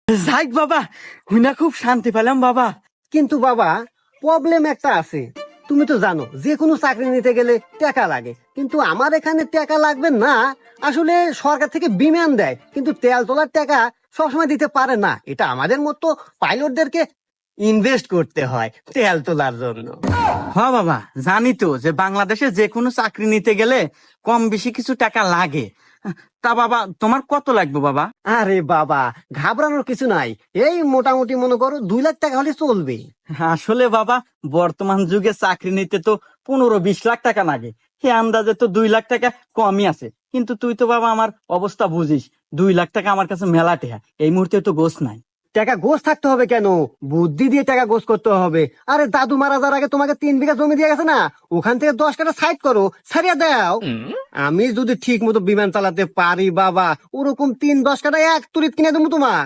যাই বাবা, হুইনা খুব শান্তি পেলাম বাবা। কিন্তু বাবা, প্রবলেম একটা আছে। তুমি তো জানো যে কোনো চাকরি নিতে গেলে টাকা লাগে, কিন্তু আমার এখানে টাকা লাগবে না। আসলে সরকার থেকে বিমান দেয়, কিন্তু তেল তোলার টাকা সবসময় দিতে পারে না। এটা আমাদের মতো পাইলটদেরকে ইনভেস্ট করতে হয় তেল তোলার জন্য। হ্যাঁ বাবা, জানি তো যে বাংলাদেশে যে কোনো চাকরি নিতে গেলে কম বেশি কিছু টাকা লাগে। তা বাবা, তোমার কত লাগবে বাবা? আরে বাবা, ঘাবড়ানোর কিছু নাই। এই মোটামুটি মনে করো 2 লাখ টাকা হলে চলবে। আসলে বাবা, বর্তমান যুগে চাকরি নিতে তো 15-20 লাখ টাকা লাগে। সে আন্দাজে তো 2 লাখ টাকা কমই আছে। কিন্তু তুই তো বাবা আমার অবস্থা বুঝিস, 2 লাখ টাকা আমার কাছে মেলা টেহা, এই মুহূর্তে তো গোছ নাই। টাকা গোছ থাকতে হবে কেন? বুদ্ধি দিয়ে টাকা গোছ করতে হবে। আরে দাদু মারা যাওয়ার আগে তোমাকে 3 বিঘা জমি দিয়ে গেছে না, ওখান থেকে 10 কাঠা সাইড করো, ছাড়িয়ে দাও। আমি যদি ঠিক মতো বিমান চালাতে পারি বাবা, ওরকম 3-10 কাঠা এক তুরিত কিনে দেবো তোমার।